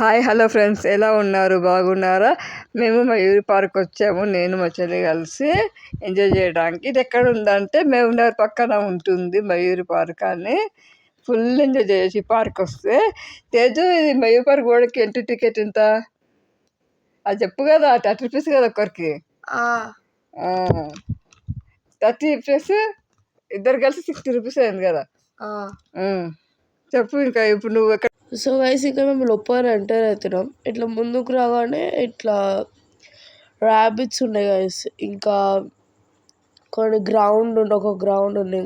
Hi hello friends, ఎలా ఉన్నారు? బాగున్నారా? మేము మయూరి పార్క్ వచ్చాము, నేను మా చెల్లి కలిసి ఎంజాయ్ చేయడానికి. ఇది ఎక్కడ ఉందంటే మేమున్నర పక్కన ఉంటుంది మయూరి పార్క్ అని. ఫుల్ ఎంజాయ్ చేయొచ్చు ఈ పార్క్ వస్తే. తేజు, ఇది మయూరి పార్క్ గోడకి ఎంట్రీ టికెట్ ఎంత? అది చెప్పు కదా. 30 రూపీస్ కదా ఒక్కరికి. 30 ప్లస్ ఇద్దరు కలిసి 60 రూపీస్ అయింది కదా. చెప్పు ఇంకా. ఇప్పుడు నువ్వు ఎక్కడ? సో గైస్, ఇక్కడ మేము లోపల ఎంటర్ అవుతున్నాం. ఇట్లా ముందుకు రాగానే ఇట్లా ర్యాబిట్స్ ఉన్నాయి గైస్. ఇంకా కొన్ని ఒక గ్రౌండ్ ఉంది.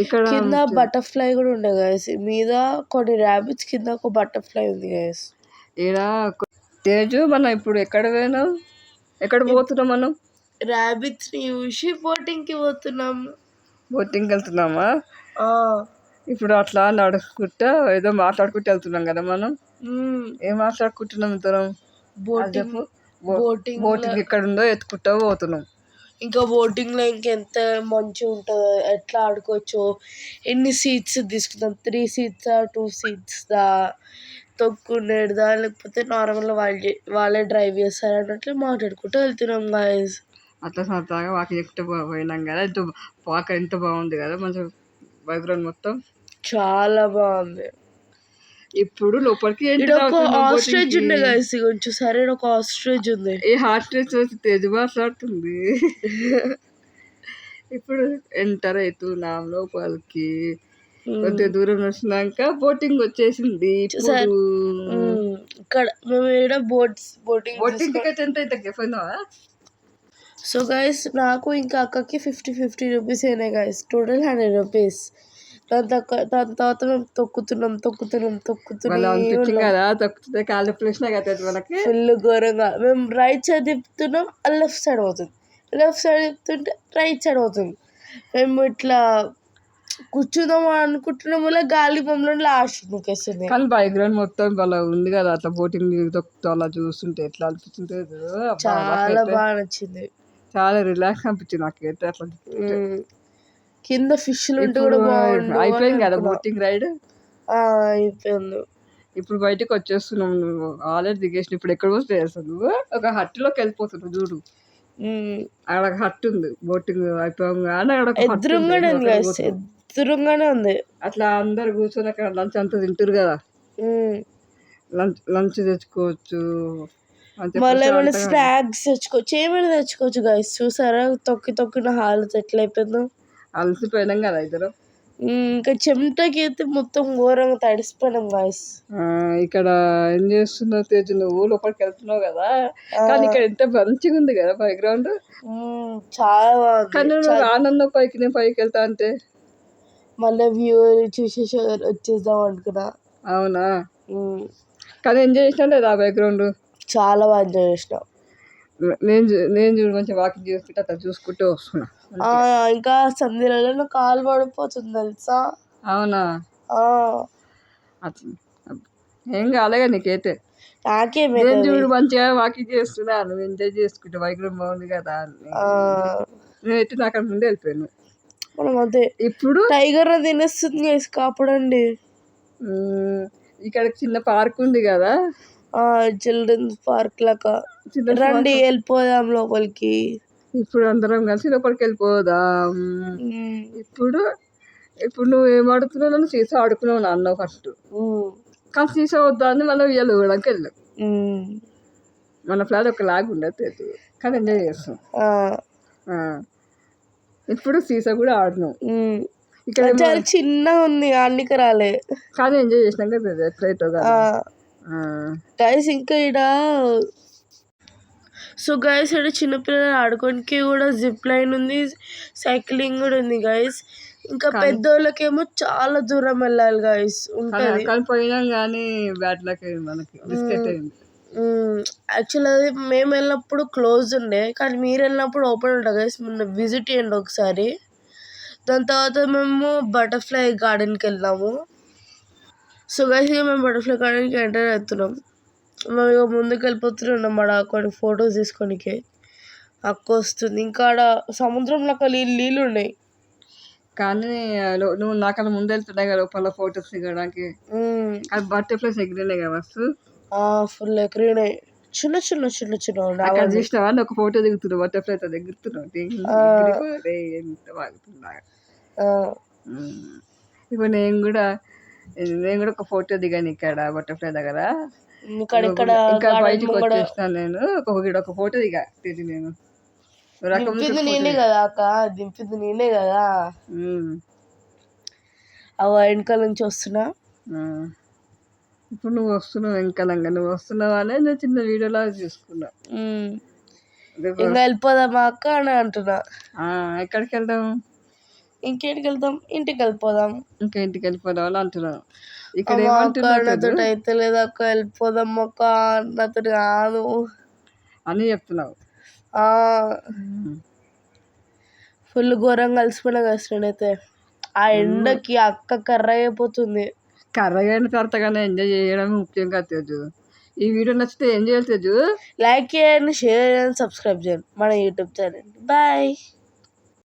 ఇక్కడ కింద బటర్ఫ్లై కూడా ఉండే గైస్. మీద కొన్ని ర్యాబిట్స్, కింద ఒక బటర్ఫ్లై ఉంది గైస్. ఇలా తేజు, మనం ఇప్పుడు ఎక్కడ పోయినాం? ఎక్కడ పోతున్నాం మనం? ర్యాబిట్స్ ని చూసి బోటింగ్ కి పోతున్నాం. బోటింగ్ వెళ్తున్నామా? ఇప్పుడు అట్లా నడుచుకుంటా ఏదో మాట్లాడుకుంటూ వెళ్తున్నాం కదా మనం. ఏం మాట్లాడుకుంటున్నాం ఇద్దరం? బోటింగ్ ఎక్కడ ఉందో ఎత్తుకుంటా పోతున్నాం. ఇంకా బోటింగ్ లో ఇంకెంత మంచిగా ఉంటుందో, ఎట్లా ఆడుకోవచ్చు, ఎన్ని సీట్స్ తీసుకుంటాం, 3 seats 2 seats దా, తొక్కునేదా, లేకపోతే నార్మల్గా వాళ్ళే డ్రైవ్ చేస్తారు అన్నట్లు మాట్లాడుకుంటూ వెళ్తున్నాం గాయస్. అట్లా సరదాగా వాకింగ్ ఎక్కుతూ పోయినాం కదా. పార్క్ ఎంత బాగుంది కదా, మంచిగా బ్యాక్గ్రౌండ్ మొత్తం చాలా బాగుంది. ఇప్పుడు లోపలికి ఆస్ట్రేజ్ ఉండే గైస్. కొంచెం సరే, ఒక ఆస్ట్రేజ్ ఉంది. ఈ ఆస్ట్రేజ్ వచ్చి తేజు మాట్లాడుతుంది. ఇప్పుడు ఎంటర్ అవుతున్నాం లోపలికి. కొద్దిగా దూరం వచ్చినాక బోటింగ్ వచ్చేసింది. ఇక్కడ మేము బోటింగ్ టికెట్ ఎంత అయితే చెప్పినావా? సో గైస్, నాకు ఇంకా అక్కకి 50 రూపీస్ అయినాయి గైస్. Total 100 rupees. దాని తర్వాత మేము తొక్కుతున్నాం. ఫుల్ ఘోరంగా. మేము రైట్ సైడ్ తిప్పుతున్నాం, లెఫ్ట్ సైడ్ పోతుంది. లెఫ్ట్ సైడ్ తిప్పుతుంటే రైట్ సైడ్ పోతుంది. మేము ఇట్లా కూర్చుందాం అనుకుంటున్నాం వల్ల గాలి బొమ్మలో లాస్ట్ ముక్కేస్తుంది. కానీ బ్యాక్గ్రౌండ్ మొత్తం అలా ఉంది కదా. అట్లా బోటింగ్ తొక్కుతూ అలా చూస్తుంటే ఎట్లా అనిపిస్తుంది? చాలా బాగా నచ్చింది. చాలా రిలాక్స్ అనిపించింది నాకైతే. అట్లా కింద ఫిష్లు ఉంటే కూడా బాగుంది. అయిపోయింది కదా బోటింగ్ రైడ్? అయిపోయింది. ఇప్పుడు బయటకు వచ్చేస్తున్నాం. నువ్వు ఆల్రెడీ దిగేసి ఇప్పుడు ఎక్కడ పోతే నువ్వు ఒక హట్టులోకి వెళ్ళిపోతున్నావు చూడు. అక్కడ హట్ ఉంది. బోటింగ్ అయిపోగానే ఎదురుగానే ఉంది. అట్లా అందరు కూర్చొని అక్కడ లంచ్ అంతా తింటారు కదా. లంచ్ తెచ్చుకోవచ్చు, మళ్ళీ ఏమైనా స్నాక్స్ తెచ్చుకోవచ్చు, ఏమైనా తెచ్చుకోవచ్చు గైస్. చూసారా తొక్కిన హాలత్ ఎట్లా అయిపోయిందో. అలసిపోయినాం కదా ఇద్దరు. ఇంకా చెమటకి అయితే మొత్తం ఘోరంగా తడిసిపోయినాం గైస్. ఇక్కడ ఏం చేస్తున్నావు తేజు? నువ్వు లోపలికి వెళ్తున్నావు కదా, కానీ ఇక్కడ ఎంత మంచిగా ఉంది కదా బ్యాక్గ్రౌండ్. చాలా బాగుంది. కానీ నువ్వు ఆనందం పైకి, నేను పైకి వెళ్తా అంటే మళ్ళీ వ్యూ చూసేసి వచ్చేద్దాం అనుకున్నా. అవునా? కానీ ఎంజాయ్ చేసినా లేదా ఆ బ్యాక్గ్రౌండ్? చాలా బాగా ఎంజాయ్ చేసినా. నేను చూడు మంచిగా వాకింగ్ చేసుకుంటే అట్లా చూసుకుంటూ వస్తున్నా. ఇంకా సంధిలో కాలు పడిపోతుంది తెలుసా. అవునా? ఏం కాలేగా నీకైతే? నేను చూడు మంచిగా వాకింగ్ చేస్తున్నా, నువ్వు ఎంజాయ్ చేసుకుంటా. బ్యాక్గ్రౌండ్ బాగుంది కదా అని. నేనైతే నాకు అక్కడ ముందే వెళ్ళిపోయాను. మనం అదే ఇప్పుడు టైగర్ తినేస్తుంది కాపాడండి. ఇక్కడ చిన్న పార్క్ ఉంది కదా, చిల్డ్రన్స్ పార్క్ లాగా. రండి వెళ్ళిపోదాం లోపలికి. ఇప్పుడు అందరం కలిసి లోపలికి వెళ్ళిపోదాం. ఇప్పుడు నువ్వు ఏం ఆడుతున్నావు? నన్ను సీసా ఆడుకున్నావు నాన్న ఫస్ట్. కానీ సీసా వద్దా అని మళ్ళీ ఉయ్యాలు ఊగడానికి వెళ్ళాం. మన ఫ్లాట్ ఒక లాగ్ ఉండదు, కానీ ఎంజాయ్ చేస్తాం. ఇప్పుడు సీసా కూడా ఆడినాం. ఇక్కడ చాలా చిన్నగా ఉంది, అన్నికి రాలే, కానీ ఎంజాయ్ చేసినాం కదా ఎట్లయితే గైస్. ఇంకా ఇక్కడ సో గైస్, ఇక్కడ చిన్నపిల్లలు ఆడుకోనికి కూడా జిప్ లైన్ ఉంది, సైక్లింగ్ కూడా ఉంది గైస్. ఇంకా పెద్దోళ్ళకేమో చాలా దూరం వెళ్ళాలి గైస్. పోయినాం కానీ బ్యాడ్ లక్ మనకి బిస్కెట్ అయింది. యాక్చువల్ అది మేము వెళ్ళినప్పుడు క్లోజ్ ఉండే, కానీ మీరు వెళ్ళినప్పుడు ఓపెన్ ఉంటుంది గైస్. మొన్న విజిట్ చేయండి ఒకసారి. దాని తర్వాత మేము బటర్ఫ్లై గార్డెన్కి వెళ్ళాము. సో గైస్, ఇక మేము బటర్ఫ్లై గార్డెన్కి ఎంటర్ అవుతున్నాం. మేము ఇక ముందుకు వెళ్ళిపోతున్నాం అన్నమాట కొన్ని ఫొటోస్ తీసుకోనికి. అక్క వస్తుంది. ఇంకా ఆడ సముద్రంలో నీళ్ళు ఉన్నాయి. కానీ నువ్వు నాకన్నా ముందు వెళ్తున్నాయి కదా లోపల ఫొటోస్ దిగడానికి. అది బటర్ఫ్లైస్ ఎగిరినాయి కదా మస్తు. ఫుల్ ఎక్కడినాయి, చిన్న చిన్న చిన్న చిన్న అక్కడ ఉండేవాళ్ళు. చూసినావా ఒక ఫోటో దిగుతున్నావు బటర్ఫ్లైతో దిగుతున్నావు ఎంత బాగుతున్నా. ఇప్పుడు నేను కూడా ఒక ఫోటో దిగాను ఇక్కడ బటర్ఫ్లై దగ్గర. ఇంకా బయటకు వచ్చేసినాను నేను. ఒక ఫోటో దిగా నేను దింపింది నేనే కదా అక్క, దింపింది నేనే కదా. అవ వెనకాల నుంచి వస్తున్నా. ఇప్పుడు నువ్వు వస్తున్నావు వెనకాలంగా, నువ్వు వస్తున్నావు అనే నేను చిన్న వీడియోలా చూసుకున్నా. ఇంకా వెళ్ళిపోదామా అక్క అని అంటున్నా. ఎక్కడికి వెళ్దాం? ఇంకేంటికి వెళ్దాం? ఇంటికి వెళ్ళిపోదాం. ఇంకా ఇంటికి వెళ్ళిపోదాం అని అంటున్నాను. ఇక్కడ నాతో అయితే లేదు అక్క, వెళ్ళిపోదాం అక్క, నాతో కాదు అని చెప్తున్నావు. ఫుల్ ఘోరంగా కలిసిపోయినా కదా నేనైతే. ఆ ఎండకి అక్క కర్ర అయిపోతుంది. కర్రగా అయిన తర్వాత కానీ ఎంజాయ్ చేయడం ముఖ్యం కాదు తేజు. ఈ వీడియో నచ్చితే ఏం చేయాలి తేజు? లైక్ చేయండి, షేర్ చేయండి, సబ్స్క్రైబ్ చేయండి మన యూట్యూబ్ ఛానల్. బాయ్.